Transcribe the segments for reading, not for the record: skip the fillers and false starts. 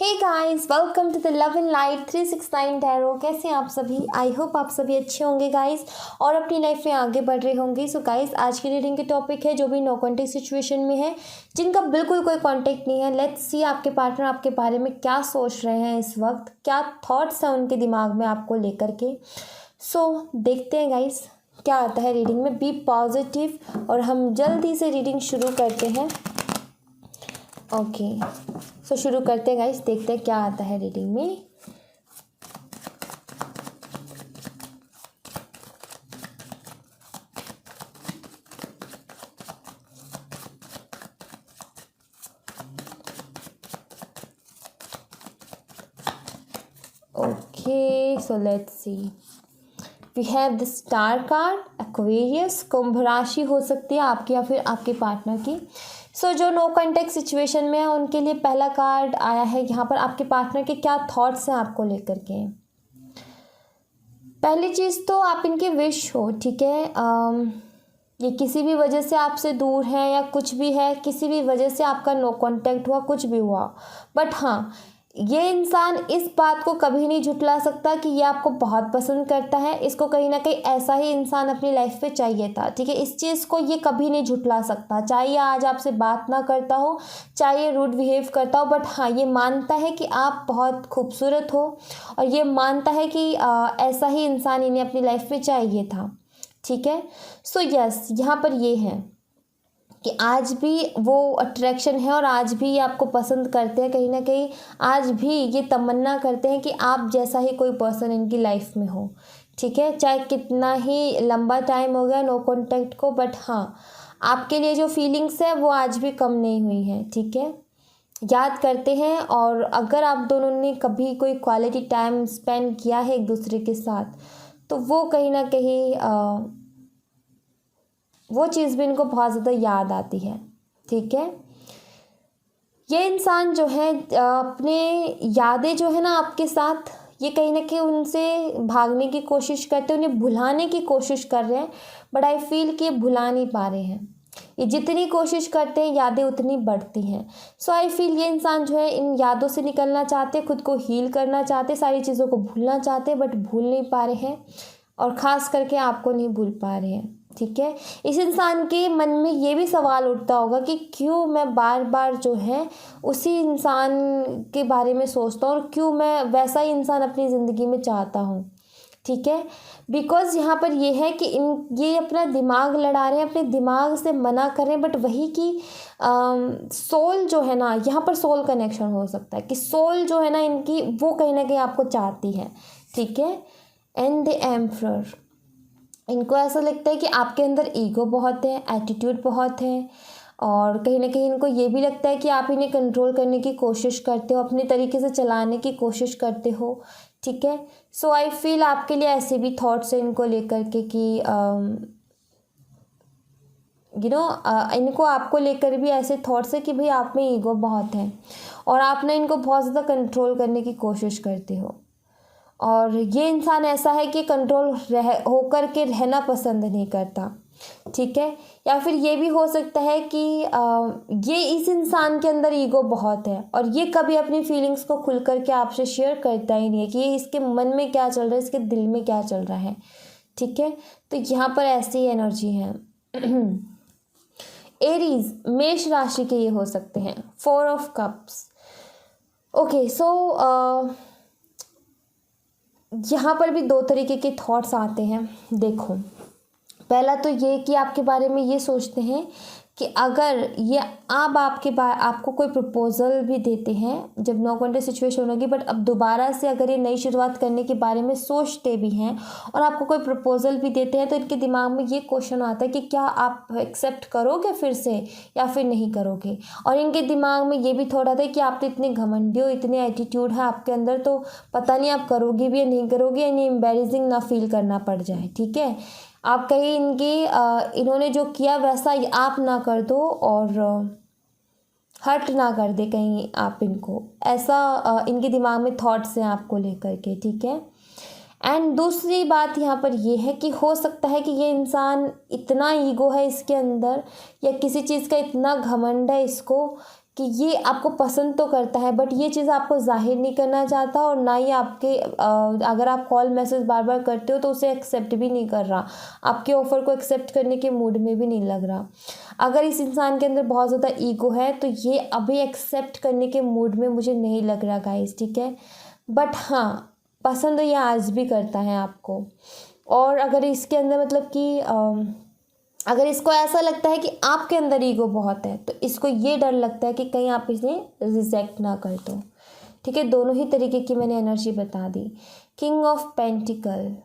Hey guys, welcome to the love and light 369 tarot. कैसे हैं आप सभी? आई होप आप सभी अच्छे होंगे गाइस और अपनी लाइफ में आगे बढ़ रहे होंगे। सो गाइस, आज की रीडिंग के टॉपिक है जो भी नो कॉन्टेक्ट सिचुएशन में है, जिनका बिल्कुल कोई कॉन्टेक्ट नहीं है। लेट्स सी आपके पार्टनर आपके बारे में क्या सोच रहे हैं इस वक्त, क्या थॉट्स हैं उनके दिमाग में आपको लेकर के। सो देखते हैं गाइस क्या आता है रीडिंग में। बी पॉजिटिव और हम जल्दी से रीडिंग शुरू करते हैं। ओके, सो शुरू करते हैं गाइस, देखते हैं क्या आता है रीडिंग में। Okay, so let's see. We have the star card, Aquarius. कुंभ राशि हो सकती है आपकी या फिर आपके पार्टनर की। सो जो नो कॉन्टेक्ट सिचुएशन में है उनके लिए पहला कार्ड आया है यहाँ पर। आपके पार्टनर के क्या थॉट्स हैं आपको लेकर के। पहली चीज़ तो आप इनके विश हो, ठीक है। ये किसी भी वजह से आपसे दूर है या कुछ भी है, किसी भी वजह से आपका नो कॉन्टेक्ट हुआ, कुछ भी हुआ, बट हाँ, ये इंसान इस बात को कभी नहीं झुठला सकता कि ये आपको बहुत पसंद करता है। इसको कहीं ना कहीं ऐसा ही इंसान अपनी लाइफ पे चाहिए था, ठीक है। इस चीज़ को ये कभी नहीं झुठला सकता, चाहे ये आज आपसे बात ना करता हो, चाहे ये रूड बिहेव करता हो, बट हाँ, ये मानता है कि आप बहुत खूबसूरत हो और ये मानता है कि ऐसा ही इंसान इन्हें अपनी लाइफ में चाहिए था, ठीक है। सो यस, यहाँ पर ये है कि आज भी वो अट्रैक्शन है और आज भी ये आपको पसंद करते हैं कहीं ना कहीं। आज भी ये तमन्ना करते हैं कि आप जैसा ही कोई पर्सन इनकी लाइफ में हो, ठीक है। चाहे कितना ही लंबा टाइम हो गया नो कॉन्टैक्ट को, बट हाँ, आपके लिए जो फीलिंग्स है वो आज भी कम नहीं हुई हैं, ठीक है। याद करते हैं और अगर आप दोनों ने कभी कोई क्वालिटी टाइम स्पेंड किया है एक दूसरे के साथ, तो वो कहीं ना कहीं वो चीज़ भी इनको बहुत ज़्यादा याद आती है, ठीक है। ये इंसान जो है अपने यादें जो है ना आपके साथ, ये कहीं ना कहीं उनसे भागने की कोशिश करते हैं, उन्हें भुलाने की कोशिश कर रहे हैं, बट आई फील कि ये भुला नहीं पा रहे हैं। ये जितनी कोशिश करते हैं यादें उतनी बढ़ती हैं। सो आई फील ये इंसान जो है इन यादों से निकलना चाहते, खुद को हील करना चाहते, सारी चीज़ों को भूलना चाहते, बट भूल नहीं पा रहे हैं और ख़ास करके आपको नहीं भूल पा रहे हैं, ठीक है। इस इंसान के मन में ये भी सवाल उठता होगा कि क्यों मैं बार बार जो है उसी इंसान के बारे में सोचता हूँ और क्यों मैं वैसा ही इंसान अपनी ज़िंदगी में चाहता हूँ, ठीक है। बिकॉज यहाँ पर ये है कि ये अपना दिमाग लड़ा रहे हैं, अपने दिमाग से मना कर रहे हैं, बट वही कि सोल जो है ना, यहाँ पर सोल कनेक्शन हो सकता है कि सोल जो है ना इनकी, वो कहीं ना कहीं आपको चाहती है, ठीक है। एंड द एम्परर, इनको ऐसा लगता है कि आपके अंदर ईगो बहुत है, एटीट्यूड बहुत है और कहीं ना कहीं इनको ये भी लगता है कि आप इन्हें कंट्रोल करने की कोशिश करते हो, अपने तरीके से चलाने की कोशिश करते हो, ठीक है। सो आई फील आपके लिए ऐसे भी थॉट्स हैं इनको लेकर के कि इनको आपको लेकर भी ऐसे थॉट्स है कि भाई आप में ईगो बहुत है और आप ना इनको बहुत ज़्यादा कंट्रोल करने की कोशिश करते हो। और ये इंसान ऐसा है कि कंट्रोल होकर के रहना पसंद नहीं करता, ठीक है। या फिर ये भी हो सकता है कि ये इस इंसान के अंदर ईगो बहुत है और ये कभी अपनी फीलिंग्स को खुल करके आपसे शेयर करता ही नहीं है कि ये इसके मन में क्या चल रहा है, इसके दिल में क्या चल रहा है, ठीक है। तो यहाँ पर ऐसी एनर्जी है। एरीज, मेष राशि के ये हो सकते हैं। 4 ऑफ कप्स। ओके, सो यहाँ पर भी 2 तरीके के थॉट्स आते हैं। देखो, पहला तो ये कि आपके बारे में ये सोचते हैं कि अगर ये अब आपको कोई प्रपोज़ल भी देते हैं जब नो कॉन्टेक्ट सिचुएशन होगी, बट अब दोबारा से अगर ये नई शुरुआत करने के बारे में सोचते भी हैं और आपको कोई प्रपोज़ल भी देते हैं, तो इनके दिमाग में ये क्वेश्चन आता है कि क्या आप एक्सेप्ट करोगे फिर से या फिर नहीं करोगे। और इनके दिमाग में ये भी थोड़ा था कि आप तो इतने घमंडी हो, इतने एटीट्यूड है आपके अंदर, तो पता नहीं आप करोगे भी या नहीं करोगे, यानी एम्बेरसिंग ना फील करना पड़ जाए, ठीक है। आप कहीं इन्होंने जो किया वैसा आप ना कर दो और हर्ट ना कर दे कहीं आप इनको, ऐसा इनके दिमाग में थॉट्स हैं आपको लेकर के, ठीक है। एंड दूसरी बात यहाँ पर ये है कि हो सकता है कि ये इंसान इतना ईगो है इसके अंदर या किसी चीज़ का इतना घमंड है इसको कि ये आपको पसंद तो करता है बट ये चीज़ आपको जाहिर नहीं करना चाहता, और ना ही आपके अगर आप कॉल मैसेज बार बार करते हो तो उसे एक्सेप्ट भी नहीं कर रहा, आपके ऑफ़र को एक्सेप्ट करने के मूड में भी नहीं लग रहा। अगर इस इंसान के अंदर बहुत ज़्यादा ईगो है तो ये अभी एक्सेप्ट करने के मूड में मुझे नहीं लग रहा गाइस, ठीक है। बट हाँ, पसंद ये आज भी करता है आपको। और अगर इसके अंदर मतलब कि अगर इसको ऐसा लगता है कि आपके अंदर ईगो बहुत है तो इसको ये डर लगता है कि कहीं आप इसे रिजेक्ट ना कर दो, ठीक है। दोनों ही तरीके की मैंने एनर्जी बता दी। King of pentacle.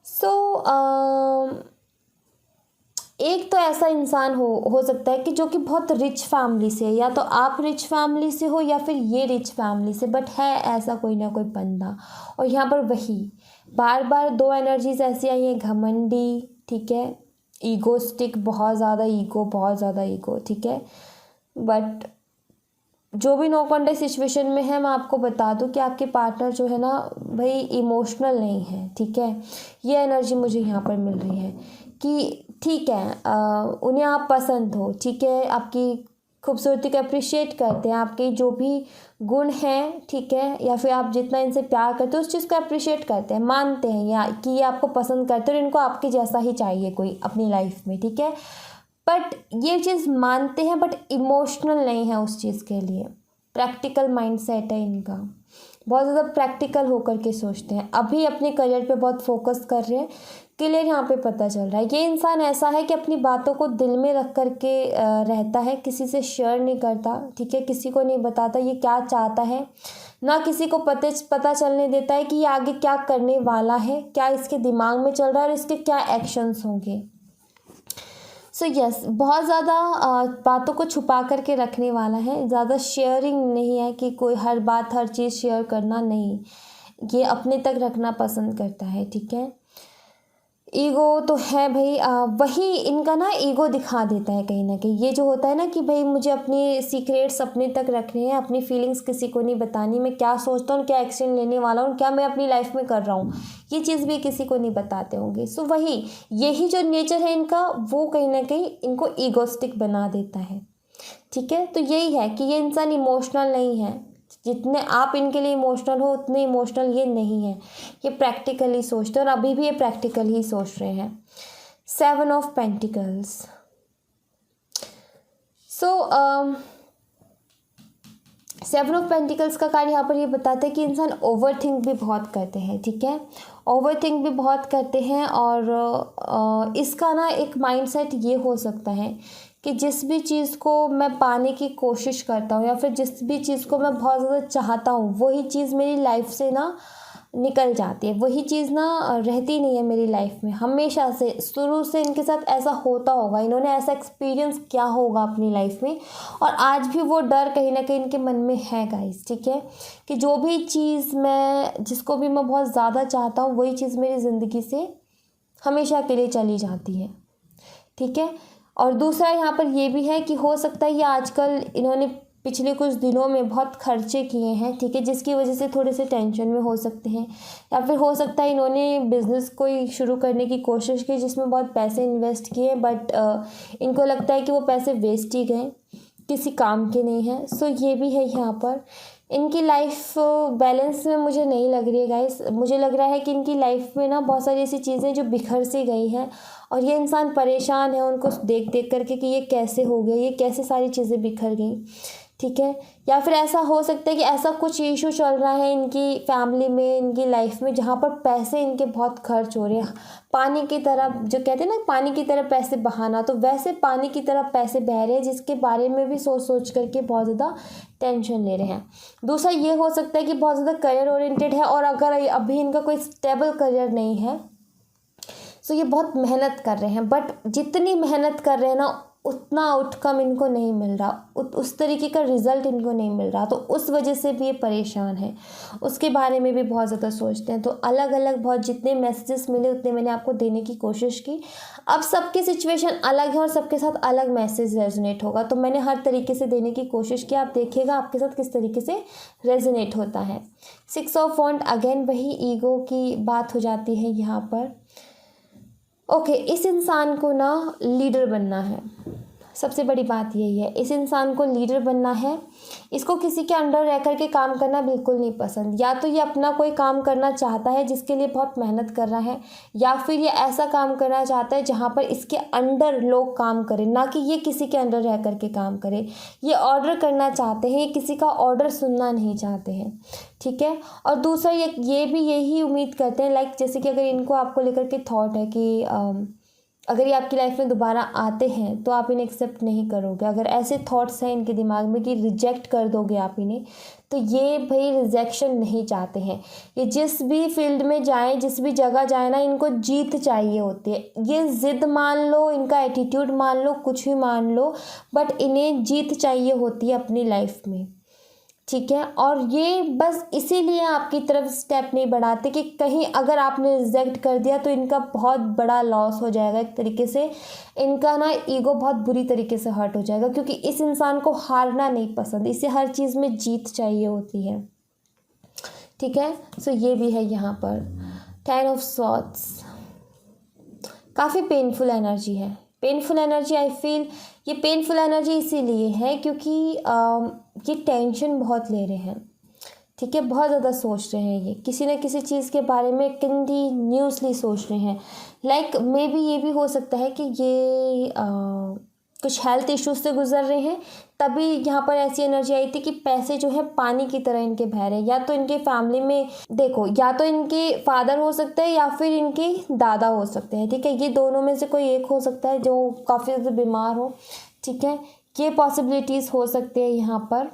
सो एक तो ऐसा इंसान हो सकता है कि जो कि बहुत रिच फैमिली से, या तो आप रिच फैमिली से हो या फिर ये रिच फैमिली से, बट है ऐसा कोई ना कोई बंदा। और यहाँ पर वही बार बार दो एनर्जीज ऐसी आई हैं, घमंडी, ठीक है, ईगोस्टिक, बहुत ज़्यादा ईगो, ठीक है। बट जो भी नो कॉन्टेक्ट सिचुएशन में है, मैं आपको बता दूं कि आपके पार्टनर जो है ना भाई इमोशनल नहीं है, ठीक है। ये एनर्जी मुझे यहाँ पर मिल रही है कि ठीक है, उन्हें आप पसंद हो, ठीक है, आपकी खूबसूरती को अप्रिशिएट करते हैं, आपके जो भी गुण हैं, ठीक है, या फिर आप जितना इनसे प्यार करते हो उस चीज़ को अप्रिशिएट करते हैं, मानते हैं या कि ये आपको पसंद करते हैं और इनको आपके जैसा ही चाहिए कोई अपनी लाइफ में, ठीक है। बट ये चीज़ मानते हैं बट इमोशनल नहीं है उस चीज़ के लिए। प्रैक्टिकल माइंडसेट है इनका, बहुत ज़्यादा प्रैक्टिकल होकर के सोचते हैं, अभी अपने करियर पे बहुत फोकस कर रहे हैं, क्लियर यहाँ पे पता चल रहा है। ये इंसान ऐसा है कि अपनी बातों को दिल में रख कर के रहता है, किसी से शेयर नहीं करता, ठीक है, किसी को नहीं बताता ये क्या चाहता है, ना किसी को पता चलने देता है कि ये आगे क्या करने वाला है, क्या इसके दिमाग में चल रहा है और इसके क्या एक्शंस होंगे। सो यस, बहुत ज़्यादा बातों को छुपा करके रखने वाला है, ज़्यादा शेयरिंग नहीं है कि कोई हर बात हर चीज़ शेयर करना नहीं, ये अपने तक रखना पसंद करता है, ठीक है। ईगो तो है भाई, वही इनका ना ईगो दिखा देता है कहीं ना कहीं। ये जो होता है ना कि भाई मुझे अपनी सीक्रेट्स अपने तक रखने हैं, अपनी फीलिंग्स किसी को नहीं बतानी, मैं क्या सोचता हूँ, क्या एक्शन लेने वाला हूँ, क्या मैं अपनी लाइफ में कर रहा हूँ, ये चीज़ भी किसी को नहीं बताते होंगे। सो वही यही जो नेचर है इनका, वो कहीं ना कहीं इनको ईगोस्टिक बना देता है, ठीक है। तो यही है कि ये इंसान इमोशनल नहीं है, जितने आप इनके लिए इमोशनल हो उतने इमोशनल ये नहीं है, ये प्रैक्टिकली सोचते हैं और अभी भी ये प्रैक्टिकल ही सोच रहे हैं। 7 of pentacles. So 7 of pentacles का कार्य यहाँ पर ये बताते हैं कि इंसान ओवर थिंक भी बहुत करते हैं, ठीक है, ओवर थिंक भी बहुत करते हैं। और इसका ना एक माइंडसेट ये हो सकता है कि जिस भी चीज़ को मैं पाने की कोशिश करता हूँ या फिर जिस भी चीज़ को मैं बहुत ज़्यादा चाहता हूँ वही चीज़ मेरी लाइफ से ना निकल जाती है, वही चीज़ ना रहती नहीं है मेरी लाइफ में। हमेशा से शुरू से इनके साथ ऐसा होता होगा, इन्होंने ऐसा एक्सपीरियंस किया होगा अपनी लाइफ में, और आज भी वो डर कहीं ना कहीं इनके मन में है गाइस, ठीक है, कि जो भी चीज़ मैं जिसको भी मैं बहुत ज़्यादा चाहता हूँ वही चीज़ मेरी ज़िंदगी से हमेशा के लिए चली जाती है, ठीक है। और दूसरा यहाँ पर ये भी है कि हो सकता है ये आजकल इन्होंने पिछले कुछ दिनों में बहुत खर्चे किए हैं, ठीक है, जिसकी वजह से थोड़े से टेंशन में हो सकते हैं, या फिर हो सकता है इन्होंने बिज़नेस कोई शुरू करने की कोशिश की जिसमें बहुत पैसे इन्वेस्ट किए, बट इनको लगता है कि वो पैसे वेस्ट ही गए, किसी काम के नहीं हैं। सो ये भी है यहाँ पर। इनकी लाइफ बैलेंस में मुझे नहीं लग रही है गाइस, मुझे लग रहा है कि इनकी लाइफ में ना बहुत सारी ऐसी चीज़ें जो बिखर सी गई हैं और ये इंसान परेशान है उनको देख देख करके कि ये कैसे हो गया, ये कैसे सारी चीज़ें बिखर गई, ठीक है। या फिर ऐसा हो सकता है कि ऐसा कुछ इशू चल रहा है इनकी फैमिली में, इनकी लाइफ में, जहाँ पर पैसे इनके बहुत खर्च हो रहे हैं, पानी की तरह, जो कहते हैं ना पानी की तरह पैसे बहाना, तो वैसे पानी की तरह पैसे बह रहे हैं जिसके बारे में भी सोच सोच करके बहुत ज़्यादा टेंशन ले रहे हैं। दूसरा ये हो सकता है कि बहुत ज़्यादा करियर ओरिएंटेड है और अगर अभी इनका कोई स्टेबल करियर नहीं है तो ये बहुत मेहनत कर रहे हैं, बट जितनी मेहनत कर रहे हैं ना उतना आउटकम इनको नहीं मिल रहा, उस तरीके का रिजल्ट इनको नहीं मिल रहा, तो उस वजह से भी ये परेशान है, उसके बारे में भी बहुत ज़्यादा सोचते हैं। तो अलग अलग बहुत जितने मैसेजेस मिले उतने मैंने आपको देने की कोशिश की। अब सबकी सिचुएशन अलग है और सबके साथ अलग मैसेज रेजोनेट होगा, तो मैंने हर तरीके से देने की कोशिश की, आप देखिएगा आपके साथ किस तरीके से रेजोनेट होता है। 6 ऑफ वॉन्ड, अगेन वही ईगो की बात हो जाती है यहाँ पर। ओके, इस इंसान को ना लीडर बनना है, सबसे बड़ी बात यही है, इस इंसान को लीडर बनना है। इसको किसी के अंडर रह कर के काम करना बिल्कुल नहीं पसंद। या तो ये अपना कोई काम करना चाहता है जिसके लिए बहुत मेहनत कर रहा है, या फिर ये ऐसा काम करना चाहता है जहाँ पर इसके अंडर लोग काम करें, ना कि ये किसी के अंडर रह कर के काम करे। ये ऑर्डर करना चाहते हैं, ये किसी का ऑर्डर सुनना नहीं चाहते हैं, ठीक है। और दूसरा ये भी यही उम्मीद करते हैं, लाइक जैसे कि अगर इनको आपको लेकर के थॉट है कि अगर ये आपकी लाइफ में दोबारा आते हैं तो आप इन्हें एक्सेप्ट नहीं करोगे, अगर ऐसे थॉट्स हैं इनके दिमाग में कि रिजेक्ट कर दोगे आप इन्हें, तो ये भाई रिजेक्शन नहीं चाहते हैं। ये जिस भी फील्ड में जाएं, जिस भी जगह जाए ना, इनको जीत चाहिए होती है। ये ज़िद मान लो, इनका एटीट्यूड मान लो, कुछ भी मान लो, बट इन्हें जीत चाहिए होती है अपनी लाइफ में, ठीक है। और ये बस इसीलिए आपकी तरफ स्टेप नहीं बढ़ाते कि कहीं अगर आपने रिजेक्ट कर दिया तो इनका बहुत बड़ा लॉस हो जाएगा, एक तरीके से इनका ना ईगो बहुत बुरी तरीके से हर्ट हो जाएगा, क्योंकि इस इंसान को हारना नहीं पसंद, इसे हर चीज़ में जीत चाहिए होती है, ठीक है। सो ये भी है यहाँ पर 10 ऑफ सॉर्ड्स, काफ़ी पेनफुल एनर्जी है। पेनफुल एनर्जी आई फील, ये पेनफुल एनर्जी इसीलिए है क्योंकि ये टेंशन बहुत ले रहे हैं, ठीक है। बहुत ज़्यादा सोच रहे हैं, ये किसी न किसी चीज़ के बारे में कंटिन्यूसली सोच रहे हैं। लाइक मे बी ये भी हो सकता है कि ये कुछ हेल्थ इश्यूज से गुजर रहे हैं, तभी यहाँ पर ऐसी एनर्जी आई थी कि पैसे जो है पानी की तरह इनके बह रहे हैं। या तो इनके फैमिली में देखो, या तो इनके फादर हो सकते हैं या फिर इनके दादा हो सकते हैं, ठीक है। ये दोनों में से कोई एक हो सकता है जो काफ़ी ज़्यादा बीमार हो, ठीक है। ये पॉसिबिलिटीज़ हो सकती है यहाँ पर,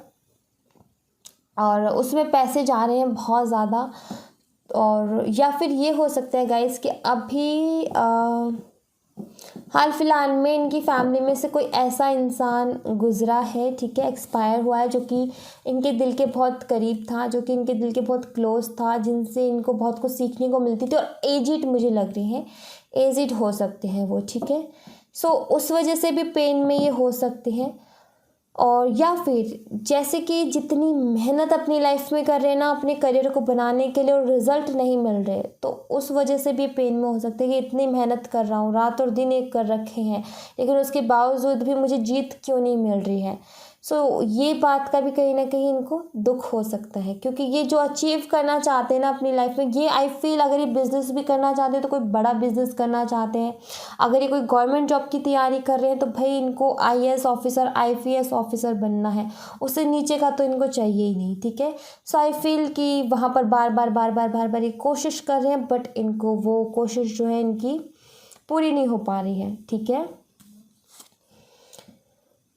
और उसमें पैसे जा रहे हैं बहुत ज़्यादा। और या फिर ये हो सकता है गाइस कि अभी हाल फिलहाल में इनकी फैमिली में से कोई ऐसा इंसान गुजरा है, ठीक है, एक्सपायर हुआ है, जो कि इनके दिल के बहुत करीब था, जो कि इनके दिल के बहुत क्लोज था, जिनसे इनको बहुत कुछ सीखने को मिलती थी। और एजिड मुझे लग रही है, एजिड हो सकते हैं वो, ठीक है। सो उस वजह से भी पेन में ये हो सकते हैं। और या फिर जैसे कि जितनी मेहनत अपनी लाइफ में कर रहे हैं ना अपने करियर को बनाने के लिए, और रिजल्ट नहीं मिल रहे, तो उस वजह से भी पेन में हो सकते हैं कि इतनी मेहनत कर रहा हूँ, रात और दिन एक कर रखे हैं, लेकिन उसके बावजूद भी मुझे जीत क्यों नहीं मिल रही है। सो ये बात का भी कहीं ना कहीं इनको दुख हो सकता है, क्योंकि ये जो अचीव करना चाहते हैं ना अपनी लाइफ में, ये आई फील अगर ये बिज़नेस भी करना चाहते हैं तो कोई बड़ा बिज़नेस करना चाहते हैं। अगर ये कोई गवर्नमेंट जॉब की तैयारी कर रहे हैं तो भाई इनको IAS ऑफिसर, IPS ऑफिसर बनना है, उससे नीचे का तो इनको चाहिए ही नहीं, ठीक है। सो आई फील कि वहाँ पर बार बार ये कोशिश कर रहे हैं, बट इनको वो कोशिश जो है इनकी पूरी नहीं हो पा रही है, ठीक है।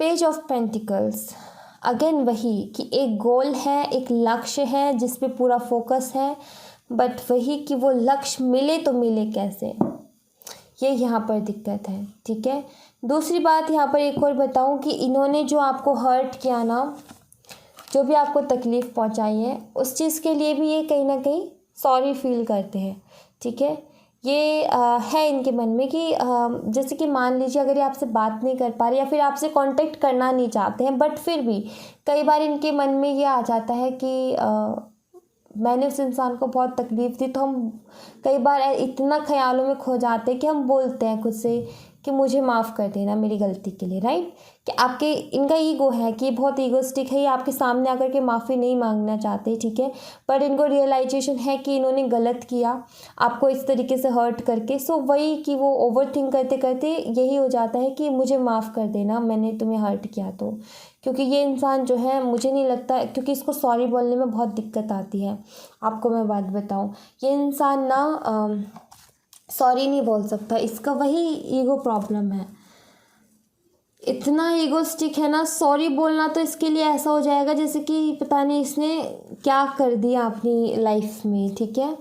पेज ऑफ पेंटिकल्स, अगेन वही कि एक गोल है, एक लक्ष्य है जिस पे पूरा फोकस है, बट वही कि वो लक्ष्य मिले तो मिले कैसे, ये यहाँ पर दिक्कत है, ठीक है। दूसरी बात यहाँ पर एक और बताऊँ कि इन्होंने जो आपको हर्ट किया ना, जो भी आपको तकलीफ़ पहुँचाई है, उस चीज़ के लिए भी ये कहीं ना कहीं सॉरी फील करते हैं, ठीक है। ये है इनके मन में कि जैसे कि मान लीजिए अगर ये आपसे बात नहीं कर पा रहे या फिर आपसे कांटेक्ट करना नहीं चाहते हैं, बट फिर भी कई बार इनके मन में ये आ जाता है कि मैंने उस इंसान को बहुत तकलीफ़ दी, तो हम कई बार इतना ख्यालों में खो जाते हैं कि हम बोलते हैं खुद से कि मुझे माफ़ कर देना मेरी गलती के लिए, राइट। कि आपके इनका ईगो है कि बहुत ईगोस्टिक है, ये आपके सामने आकर के माफ़ी नहीं मांगना चाहते, ठीक है। पर इनको रियलाइजेशन है कि इन्होंने गलत किया आपको इस तरीके से हर्ट करके। सो वही कि वो ओवर थिंक करते करते यही हो जाता है कि मुझे माफ़ कर देना, मैंने तुम्हें हर्ट किया तो। क्योंकि ये इंसान जो है मुझे नहीं लगता, क्योंकि इसको सॉरी बोलने में बहुत दिक्कत आती है। आपको मैं बात बताऊँ, ये इंसान ना सॉरी नहीं बोल सकता, इसका वही ईगो प्रॉब्लम है, इतना ईगोस्टिक है ना। सॉरी बोलना तो इसके लिए ऐसा हो जाएगा जैसे कि पता नहीं इसने क्या कर दिया अपनी लाइफ में, ठीक है,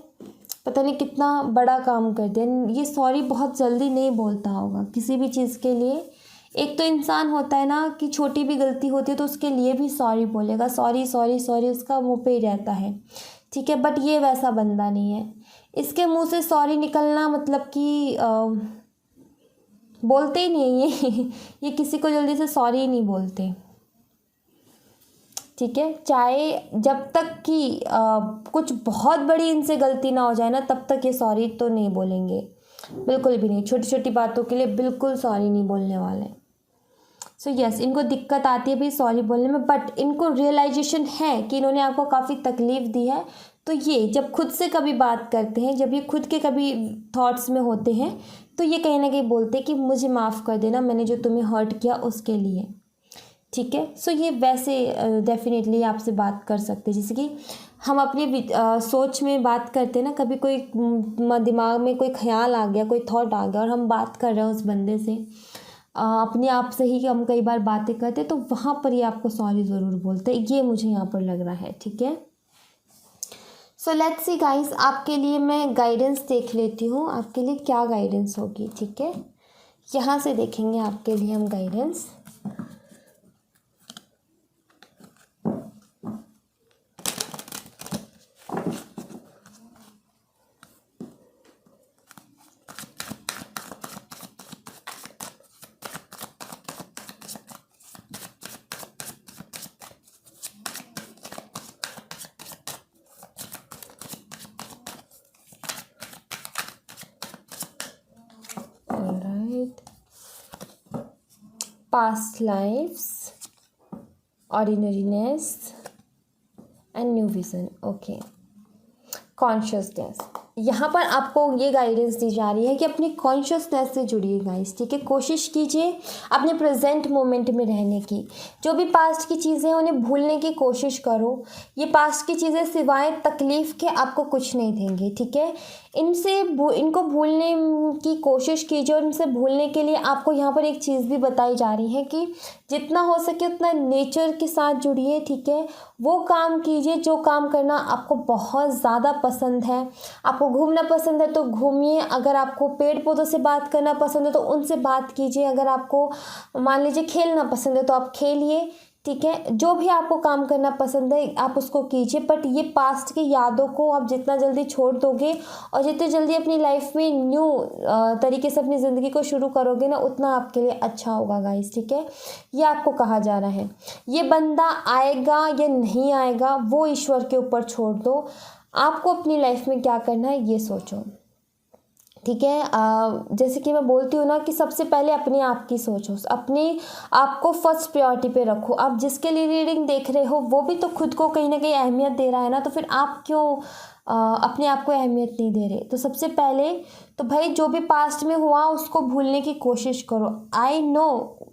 पता नहीं कितना बड़ा काम कर दिया। ये सॉरी बहुत जल्दी नहीं बोलता होगा किसी भी चीज़ के लिए। एक तो इंसान होता है ना कि छोटी भी गलती होती है तो उसके लिए भी सॉरी बोलेगा, सॉरी सॉरी सॉरी उसका मुँह पे ही रहता है, ठीक है। बट ये वैसा बंदा नहीं है, इसके मुंह से सॉरी निकलना मतलब कि बोलते ही नहीं है ये किसी को जल्दी से सॉरी नहीं बोलते, ठीक है। चाहे जब तक कि कुछ बहुत बड़ी इनसे गलती ना हो जाए ना, तब तक ये सॉरी तो नहीं बोलेंगे, बिल्कुल भी नहीं। छोटी छोटी बातों के लिए बिल्कुल सॉरी नहीं बोलने वाले। सो यस, इनको दिक्कत आती है भी सॉरी बोलने में, बट इनको रियलाइजेशन है कि इन्होंने आपको काफ़ी तकलीफ़ दी है। तो ये जब खुद से कभी बात करते हैं, जब ये खुद के कभी थॉट्स में होते हैं, तो ये कहीं ना कहीं बोलते हैं कि मुझे माफ़ कर देना, मैंने जो तुम्हें हर्ट किया उसके लिए। ठीक है, सो ये वैसे डेफिनेटली आपसे बात कर सकते हैं, जैसे कि हम अपनी सोच में बात करते हैं ना, कभी कोई दिमाग में कोई ख्याल आ गया, कोई थॉट आ गया और हम बात कर रहे हैं उस बंदे से, अपने आप से ही हम कई बार बातें करते हैं, तो वहाँ पर ये आपको सॉरी ज़रूर बोलते हैं। ये मुझे यहाँ पर लग रहा है। ठीक है, सो लेट्स सी गाइस, आपके लिए मैं गाइडेंस देख लेती हूँ, आपके लिए क्या गाइडेंस होगी। ठीक है, यहाँ से देखेंगे आपके लिए हम guidance. Past lives, ordinariness and new vision. Okay, consciousness. यहाँ पर आपको ये गाइडेंस दी जा रही है कि अपनी कॉन्शियसनेस से जुड़िए गाइस। ठीक है, कोशिश कीजिए अपने प्रेजेंट मोमेंट में रहने की। जो भी पास्ट की चीज़ें हैं उन्हें भूलने की कोशिश करो। ये पास्ट की चीज़ें सिवाय तकलीफ़ के आपको कुछ नहीं देंगी। ठीक है, इनको भूलने की कोशिश कीजिए, और इनसे भूलने के लिए आपको यहाँ पर एक चीज़ भी बताई जा रही है कि जितना हो सके उतना नेचर के साथ जुड़िए। ठीक है, वो काम कीजिए जो काम करना आपको बहुत ज़्यादा पसंद है। आपको घूमना पसंद है तो घूमिए, अगर आपको पेड़ पौधों से बात करना पसंद है तो उनसे बात कीजिए, अगर आपको मान लीजिए खेलना पसंद है तो आप खेलिए। ठीक है, जो भी आपको काम करना पसंद है आप उसको कीजिए, बट ये पास्ट की यादों को आप जितना जल्दी छोड़ दोगे और जितनी जल्दी अपनी लाइफ में न्यू तरीके से अपनी ज़िंदगी को शुरू करोगे ना, उतना आपके लिए अच्छा होगा गाइस। ठीक है, ये आपको कहा जा रहा है। ये बंदा आएगा या नहीं आएगा वो ईश्वर के ऊपर छोड़ दो, आपको अपनी लाइफ में क्या करना है ये सोचो। ठीक है, जैसे कि मैं बोलती हूँ ना कि सबसे पहले अपने आप की सोचो, अपने आप को फर्स्ट प्रायोरिटी पे रखो। आप जिसके लिए रीडिंग देख रहे हो वो भी तो खुद को कहीं ना कहीं अहमियत दे रहा है ना, तो फिर आप क्यों अपने आप को अहमियत नहीं दे रहे। तो सबसे पहले तो भाई जो भी पास्ट में हुआ उसको भूलने की कोशिश करो। आई नो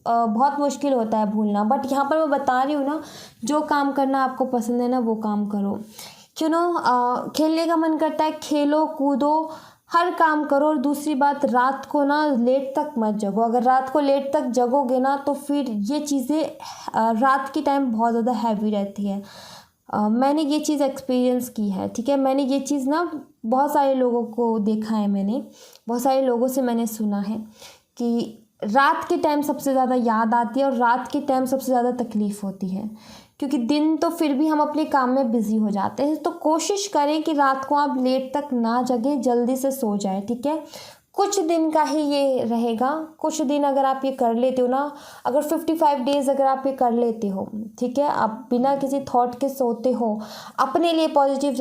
बहुत मुश्किल होता है भूलना, बट यहाँ पर मैं बता रही हूँ ना, जो काम करना आपको पसंद है ना वो काम करो। क्यों नो खेलने का मन करता है, खेलो कूदो, हर काम करो। और दूसरी बात, रात को ना लेट तक मत जगो। अगर रात को लेट तक जगोगे ना तो फिर ये चीज़ें रात की टाइम बहुत ज़्यादा हैवी रहती है। मैंने ये चीज़ एक्सपीरियंस की है। ठीक है, मैंने ये चीज़ ना बहुत सारे लोगों को देखा है, मैंने बहुत सारे लोगों से मैंने सुना है कि रात के टाइम सबसे ज़्यादा याद आती है और रात के टाइम सबसे ज़्यादा तकलीफ़ होती है, क्योंकि दिन तो फिर भी हम अपने काम में बिज़ी हो जाते हैं। तो कोशिश करें कि रात को आप लेट तक ना जगें, जल्दी से सो जाए। ठीक है, कुछ दिन का ही ये रहेगा, कुछ दिन अगर आप ये कर लेते हो ना, अगर 55 डेज़ अगर आप ये कर लेते हो, ठीक है, आप बिना किसी थॉट के सोते हो, अपने लिए पॉजिटिव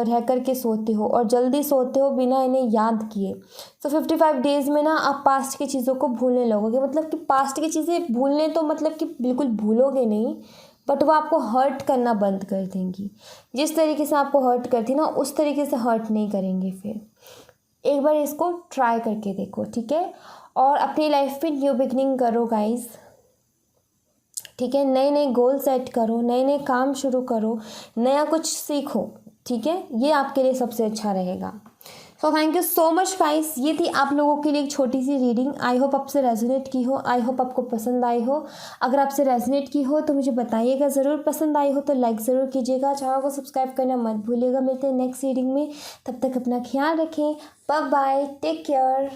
रह कर के सोते हो और जल्दी सोते हो बिना इन्हें याद किए, तो 55 डेज़ में ना आप पास्ट की चीज़ों को भूलने लगोगे। मतलब कि पास्ट की चीज़ें भूलने तो मतलब कि बिल्कुल भूलोगे नहीं, बट वो आपको हर्ट करना बंद कर देंगी। जिस तरीके से आपको हर्ट करती ना उस तरीके से हर्ट नहीं करेंगे। फिर एक बार इसको ट्राई करके देखो। ठीक है, और अपनी लाइफ में न्यू बिगनिंग करो गाइस। ठीक है, नए नए गोल सेट करो, नए नए काम शुरू करो, नया कुछ सीखो। ठीक है, ये आपके लिए सबसे अच्छा रहेगा। So thank you so much guys, ये थी आप लोगों के लिए एक छोटी सी रीडिंग। आई होप आपसे रेजोनेट की हो, आई होप आपको पसंद आई हो। अगर आपसे रेजोनेट की हो तो मुझे बताइएगा ज़रूर, पसंद आई हो तो लाइक ज़रूर कीजिएगा, चैनल को सब्सक्राइब करना मत भूलिएगा। मिलते हैं नेक्स्ट रीडिंग में, तब तक अपना ख्याल रखें। Bye bye, take care.